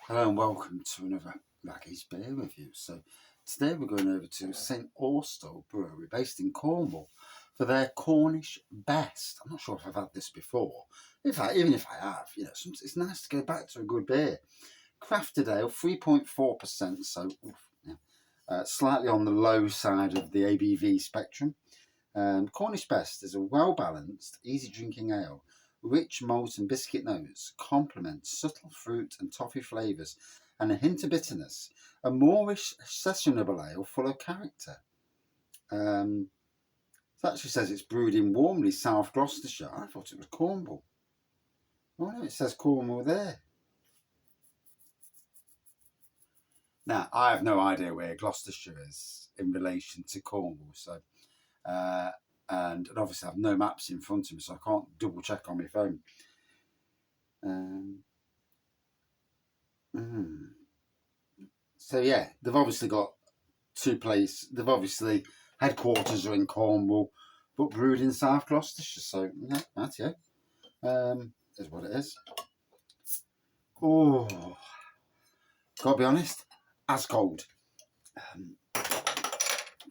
Hello and welcome to another Raggy's Beer Review. So today we're going over to St Austell Brewery based in Cornwall for their Cornish Best. I'm not sure if I've had this before. Even if I have, it's nice to go back to a good beer. Crafted ale, 3.4%, so slightly on the low side of the ABV spectrum. Cornish Best is a well-balanced, easy-drinking ale. Rich malt and biscuit notes complement subtle fruit and toffee flavours and a hint of bitterness. A moreish, sessionable ale full of character. It actually says it's brewed in Warmley, South Gloucestershire. I thought it was Cornwall. Oh no, it says Cornwall there. Now, I have no idea where Gloucestershire is in relation to Cornwall, so and obviously I have no maps in front of me, so I can't double check on my phone. So yeah, they've obviously got two places. They've obviously headquarters are in Cornwall, but brewed in South Gloucestershire. So yeah, that's it. Is what it is. Oh, gotta be honest, as cold.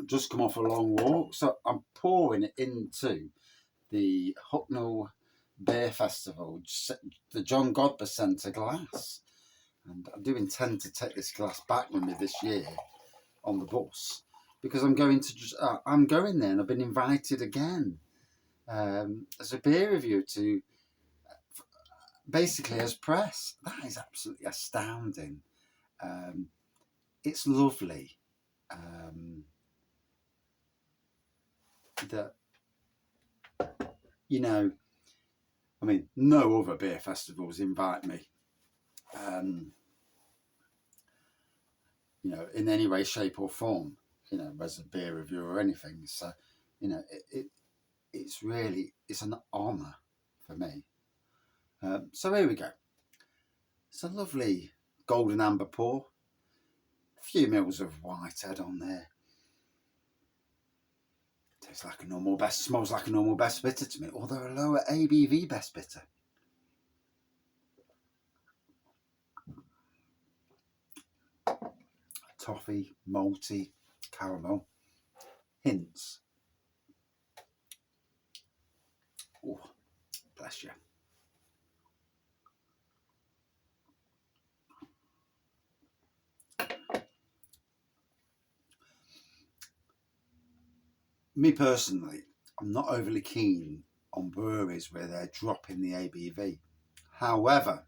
Just come off a long walk, so I'm pouring it into the Hucknall Beer Festival, the John Godber Centre glass. And I do intend to take this glass back with me this year on the bus because I'm going there and I've been invited again as a beer review to basically as press. That is absolutely astounding. It's lovely that no other beer festivals invite me in any way, shape or form, as a beer review or anything. So, it's an honour for me. So here we go. It's a lovely golden amber pour. A few mils of Whitehead on there. Tastes like a normal best, smells like a normal best bitter to me, although a lower ABV best bitter. Toffee, malty, caramel, hints. Oh, bless you. Me personally, I'm not overly keen on breweries where they're dropping the ABV. However,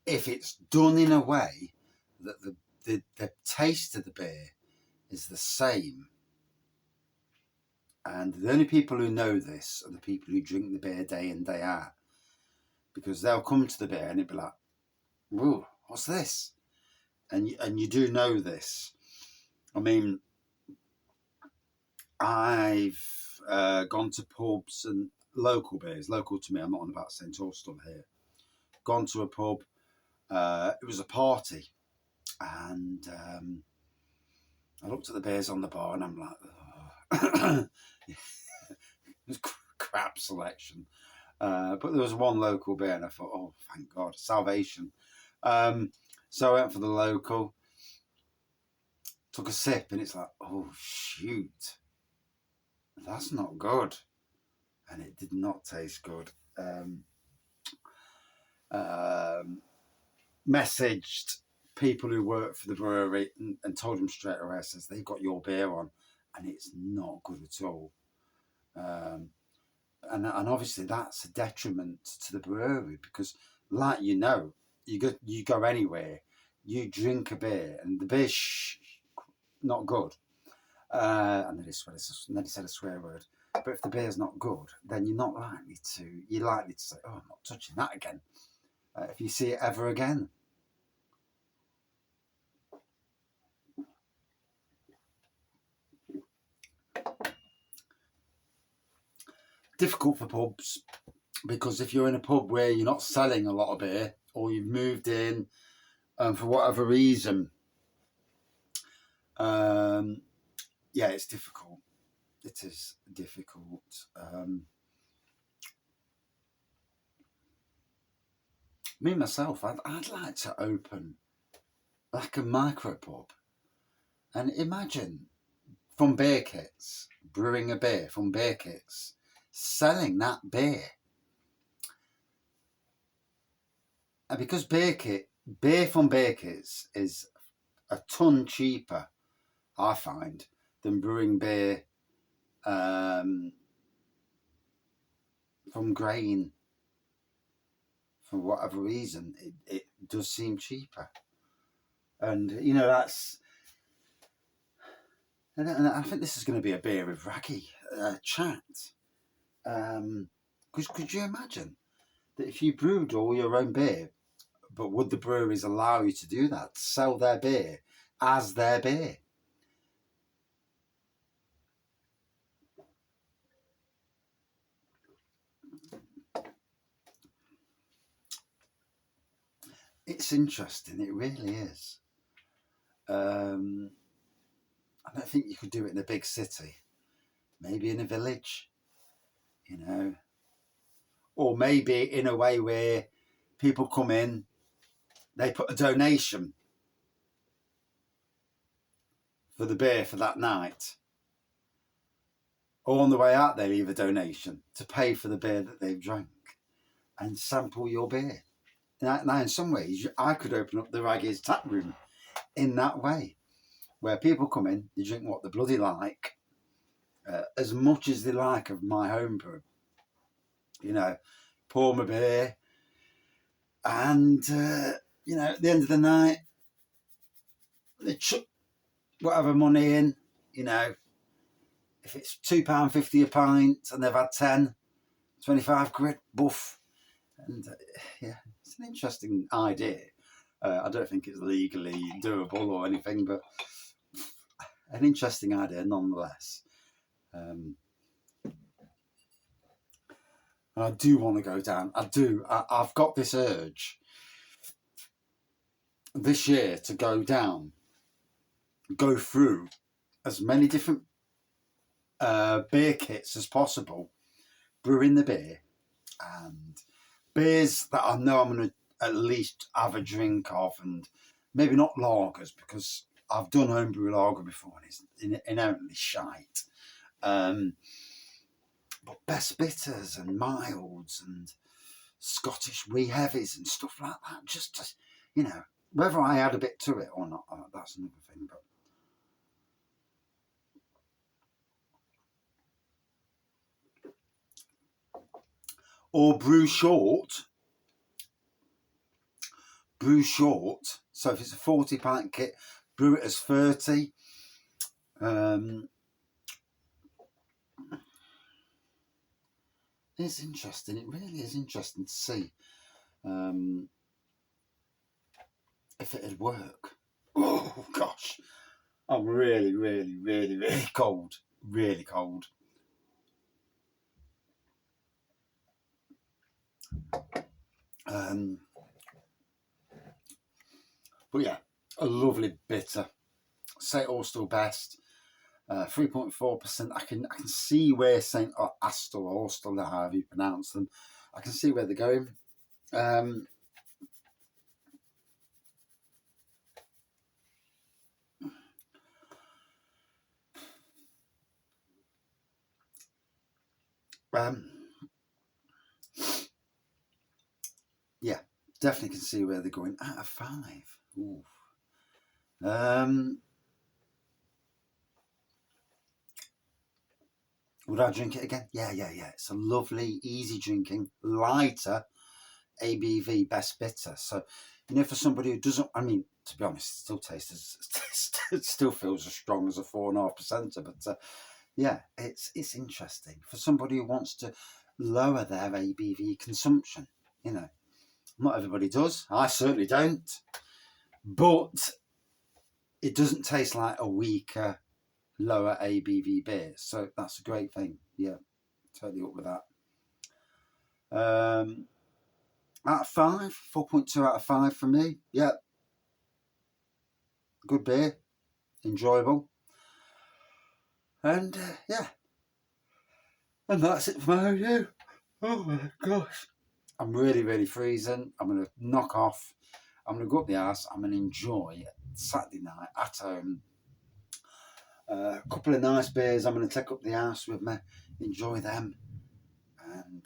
if it's done in a way that the taste of the beer is the same, and the only people who know this are the people who drink the beer day in, day out, because they'll come to the beer and it'll be like, "Whoa, what's this?" And you do know this. I mean, I've gone to pubs and local beers, local to me. I'm not on about St Austell here. Gone to a pub. It was a party, and I looked at the beers on the bar, and I'm like, oh. It was crap selection. But there was one local beer, and I thought, oh, thank God, salvation. So I went for the local, took a sip, and it's like, oh, shoot, that's not good. And it did not taste good. Messaged people who work for the brewery and told them straight away, says, they've got your beer on, and it's not good at all. And obviously that's a detriment to the brewery because, like you go anywhere, you drink a beer and the beer's not good. And then he said a swear word. But if the beer's not good, then you're likely to say, oh, I'm not touching that again. If you see it ever again. Difficult for pubs because if you're in a pub where you're not selling a lot of beer or you've moved in for whatever reason, it's difficult. It is difficult. me myself, I'd like to open like a micro pub, and imagine from beer kits, brewing a beer from beer kits, selling that beer. And because beer from beer kits is a ton cheaper, I find, than brewing beer from grain. For whatever reason, it does seem cheaper. And, you know, and I think this is going to be a beer with Raggy chat. Because could you imagine that if you brewed all your own beer, but would the breweries allow you to do that, to sell their beer as their beer? It's interesting, it really is. I don't think you could do it in a big city. Maybe in a village, you know, or maybe in a way where people come in, they put a donation for the beer for that night, or on the way out they leave a donation to pay for the beer that they've drank and sample your beer. Now in some ways, I could open up the Raggy's tap room in that way, where people come in, they drink what they bloody like, as much as they like of my home brew. You know, pour my beer, and you know, at the end of the night, they chuck whatever money in. You know, if it's £2.50 a pint and they've had 10, 25 quid, buff. And yeah, it's an interesting idea. I don't think it's legally doable or anything, but an interesting idea nonetheless. And I do want to go down. I've got this urge this year to go down, go through as many different beer kits as possible, brewing the beer, and beers that I know I'm going to at least have a drink of, and maybe not lagers, because I've done homebrew lager before and it's inherently shite. But best bitters and milds and Scottish wee heavies and stuff like that. Just you know, whether I add a bit to it or not, that's another thing. But or brew short. So if it's a 40 pint kit, brew it as 30. It's interesting. It really is interesting to see if it'd work. Oh gosh, I'm really, really, really, really cold. Really cold. But yeah, a lovely bitter. St Austell Best, 3.4%. I can see where St Austell, however you pronounce them, I can see where they're going. Yeah, definitely can see where they're going. Out of 5. Ooh. Would I drink it again? Yeah. It's a lovely, easy drinking, lighter ABV best bitter. So, you know, for somebody who doesn't, I mean, to be honest, it still tastes, it still feels as strong as a 4.5%. But yeah, it's interesting for somebody who wants to lower their ABV consumption. You know, not everybody does. I certainly don't. But it doesn't taste like a weaker, lower ABV beer. So that's a great thing. Yeah, totally up with that. Out of 5, 4.2 out of 5 for me. Yeah, good beer, enjoyable. And yeah, and that's it for my review. Oh my gosh. I'm really, really freezing. I'm going to knock off. I'm going to go up the arse. I'm going to enjoy Saturday night at home. A couple of nice beers I'm going to take up the arse with me. Enjoy them. And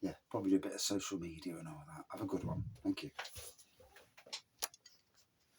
yeah, probably do a bit of social media and all that. Have a good one. Thank you.